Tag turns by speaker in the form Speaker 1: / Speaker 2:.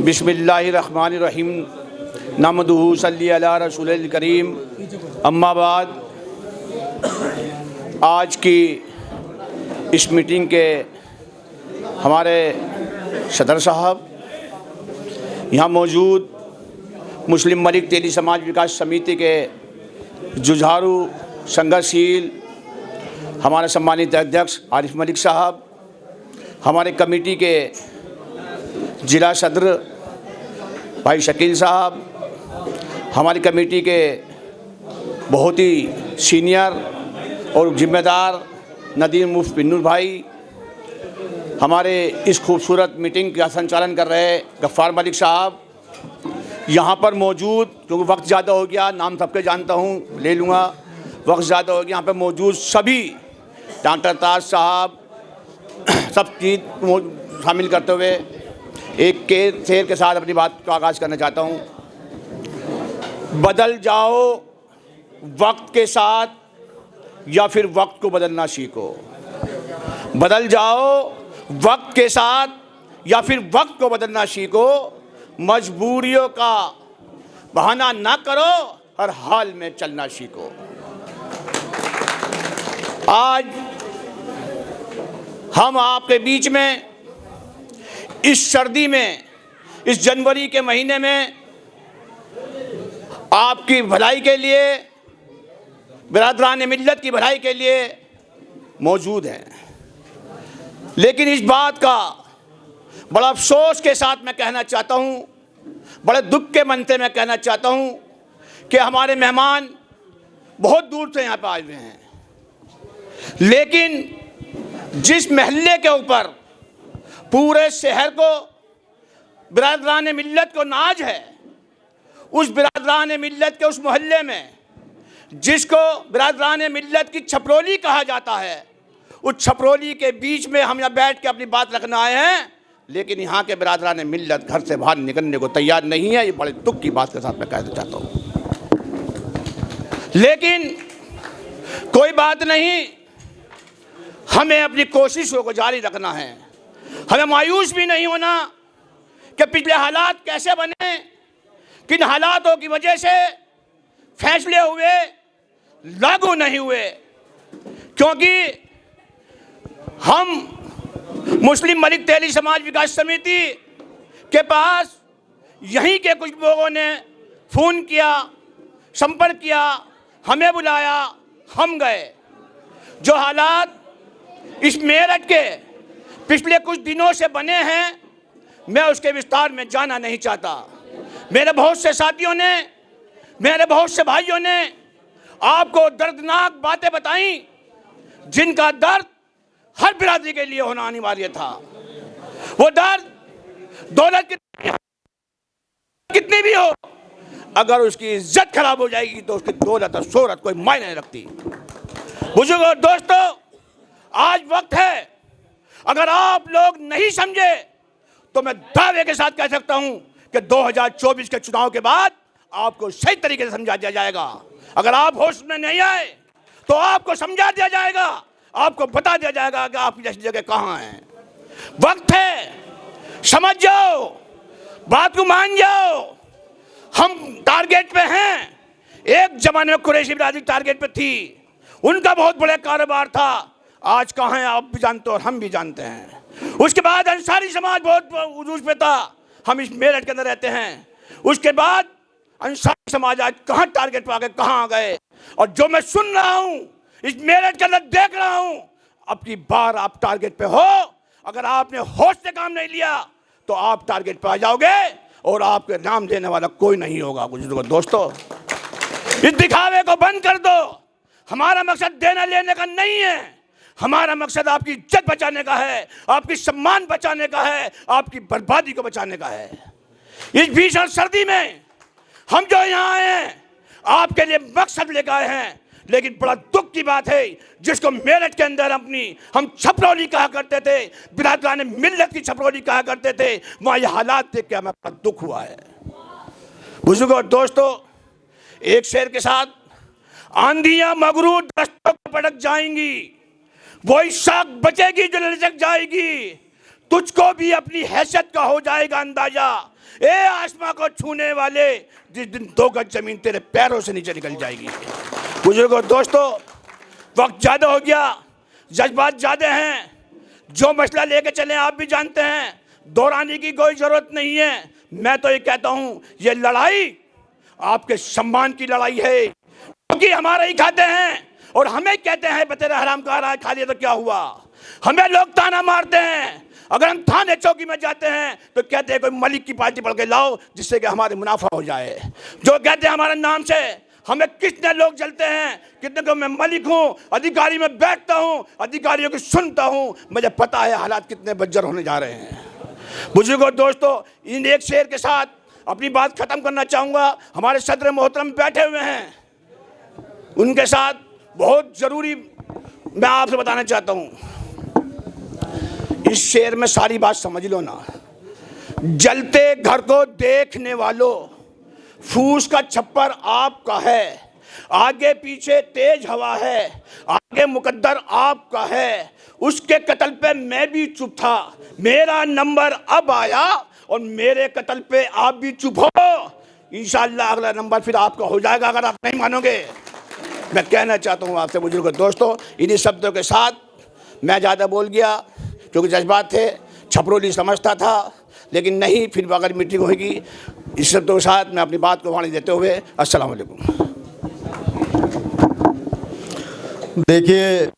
Speaker 1: बिस्मिल्लाहिर्रहमानिर्रहीम नहमदुहु सल्ली अला रसूलिल करीम अम्मा बाद। आज की इस मीटिंग के हमारे सदर साहब, यहाँ मौजूद मुस्लिम मलिक तेली समाज विकास समिति के जुझारू संघर्षशील हमारे सम्मानित अध्यक्ष आरिफ मलिक साहब, हमारे कमेटी के जिला सदर भाई शकील साहब, हमारी कमेटी के बहुत ही सीनियर और जिम्मेदार नदीम मुफ्त बिन्नूर भाई, हमारे इस खूबसूरत मीटिंग का संचालन कर रहे गफ्फार मलिक साहब, यहाँ पर मौजूद, क्योंकि वक्त ज़्यादा हो गया, नाम सबके जानता हूँ, ले लूँगा, वक्त ज़्यादा हो गया, यहाँ पर मौजूद सभी डॉक्टर ताज साहब, सब चीज़ शामिल करते हुए एक के शेर के साथ अपनी बात का आगाज़ करना चाहता हूँ। बदल जाओ वक्त के साथ या फिर वक्त को बदलना सीखो। बदल जाओ वक्त के साथ या फिर वक्त को बदलना सीखो। मजबूरियों का बहाना ना करो, हर हाल में चलना सीखो। आज हम आपके बीच में इस सर्दी में, इस जनवरी के महीने में आपकी भलाई के लिए, बिरादरान मिल्लत की भलाई के लिए मौजूद हैं। लेकिन इस बात का बड़ा अफसोस के साथ मैं कहना चाहता हूँ, बड़े दुख के मन से मैं कहना चाहता हूँ कि हमारे मेहमान बहुत दूर से यहाँ पर आए हुए हैं, लेकिन जिस महल्ले के ऊपर पूरे शहर को, बिरादरान मिल्लत को नाज है, उस बिरादरान मिल्लत के उस मोहल्ले में जिसको बिरादरान मिल्लत की छपरोली कहा जाता है, उस छपरोली के बीच में हम यहाँ बैठ के अपनी बात रखना आए हैं। लेकिन यहाँ के बिरादरान मिल्लत घर से बाहर निकलने को तैयार नहीं है। ये बड़े दुख की बात के साथ मैं कहना चाहता हूँ। लेकिन कोई बात नहीं, हमें अपनी कोशिशों को जारी रखना है। हमें मायूस भी नहीं होना कि पिछले हालात कैसे बने, किन हालातों की वजह से फैसले हुए, लागू नहीं हुए। क्योंकि हम मुस्लिम मलिक तेली समाज विकास समिति के पास यहीं के कुछ लोगों ने फ़ोन किया, संपर्क किया, हमें बुलाया, हम गए। जो हालात इस मेरठ के पिछले कुछ दिनों से बने हैं, मैं उसके विस्तार में जाना नहीं चाहता। मेरे बहुत से साथियों ने, मेरे बहुत से भाइयों ने आपको दर्दनाक बातें बताई, जिनका दर्द हर बिरादरी के लिए होना अनिवार्य था। वो दर्द दौलत कितनी भी हो, अगर उसकी इज्जत खराब हो जाएगी तो उसकी दौलत और शोहरत कोई मायने नहीं रखती। बुजुर्ग और दोस्तों, आज वक्त है, अगर आप लोग नहीं समझे तो मैं दावे के साथ कह सकता हूं कि 2024 के चुनाव के बाद आपको सही तरीके से समझा दिया जाएगा। अगर आप होश में नहीं आए तो आपको समझा दिया जाएगा, आपको बता दिया जाएगा कि आपकी जैसी जगह कहां है। वक्त है, समझ जाओ, बात को मान जाओ। हम टारगेट पे हैं। एक जमाने में कुरैशी बिरादरी टारगेट पे थी, उनका बहुत बड़ा कारोबार था। आज कहाँ है आप भी जानते हो और हम भी जानते हैं। उसके बाद अंसारी समाज बहुत उरूज पे था, हम इस मेरठ के अंदर रहते हैं। उसके बाद अंसारी समाज आज कहाँ टारगेट पे आ गए, कहाँ आ गए। और जो मैं सुन रहा हूँ, इस मेरठ के अंदर देख रहा हूँ, अब की बार आप टारगेट पे हो। अगर आपने होश से काम नहीं लिया तो आप टारगेट पे आ जाओगे और आपके नाम देने वाला कोई नहीं होगा। दोस्तों, इस दिखावे को बंद कर दो। हमारा मकसद देना लेने का नहीं है, हमारा मकसद आपकी इज्जत बचाने का है, आपकी सम्मान बचाने का है, आपकी बर्बादी को बचाने का है। इस भीषण सर्दी में हम जो यहाँ आए हैं, आपके लिए मकसद लेकर आए हैं। लेकिन बड़ा दुख की बात है, जिसको मेरठ के अंदर हम छपरौली कहा करते थे, बिरादरान मिल्लत की छपरौली कहा करते थे, वहाँ ये हालात देख के हमें बड़ा दुख हुआ है। बुजुर्ग और दोस्तों, एक शेर के साथ, आंधियां मगरूर दस्तों पर पटक जाएंगी, वही शाख बचेगी जो लचक जाएगी। तुझको भी अपनी हैसियत का हो जाएगा अंदाजा, ए आसमां को छूने वाले, जिस दिन 2 गज जमीन तेरे पैरों से नीचे निकल जाएगी। बुजुर्गों दोस्तों, वक्त ज़्यादा हो गया, जज्बात ज़्यादा हैं, जो मसला लेके चले आप भी जानते हैं, दोहराने की कोई ज़रूरत नहीं है। मैं तो ये कहता हूँ, ये लड़ाई आपके सम्मान की लड़ाई है, क्योंकि हमारा ही खाते हैं और हमें कहते हैं तेरा हराम खा रहा है, खा लिया तो क्या हुआ। हमें लोग ताना मारते हैं, अगर हम थाने चौकी में जाते हैं तो कहते हैं कोई मलिक की पार्टी पढ़ के लाओ जिससे कि हमारे मुनाफा हो जाए। जो कहते हैं हमारे नाम से, हमें कितने लोग जलते हैं, कितने को मैं मलिक हूँ, अधिकारी में बैठता हूँ, अधिकारियों की सुनता हूँ, मुझे पता है हालात कितने बज्जर होने जा रहे हैं। बुजुर्गों दोस्तों, इन एक शेर के साथ अपनी बात खत्म करना चाहूँगा। हमारे सदर मोहतरम बैठे हुए हैं, उनके साथ बहुत ज़रूरी मैं आपसे बताना चाहता हूँ। इस शेर में सारी बात समझ लो ना। जलते घर को देखने वालों, फूस का छप्पर आपका है, आगे पीछे तेज हवा है, आगे मुकद्दर आपका है, उसके कत्ल पे मैं भी चुप था, मेरा नंबर अब आया और मेरे कत्ल पे आप भी चुप हो। इंशाअल्लाह अगला नंबर फिर आपका हो जाएगा अगर आप नहीं मानोगे। मैं कहना चाहता हूँ आपसे बुजुर्गों दोस्तों, इन्हीं शब्दों के साथ मैं ज़्यादा बोल गया क्योंकि जज्बात थे, छपरोली समझता था, लेकिन नहीं, फिर अगर मीटिंग होगी। इस शब्दों के साथ मैं अपनी बात को वाणी देते हुए अस्सलाम वालेकुम।
Speaker 2: देखिए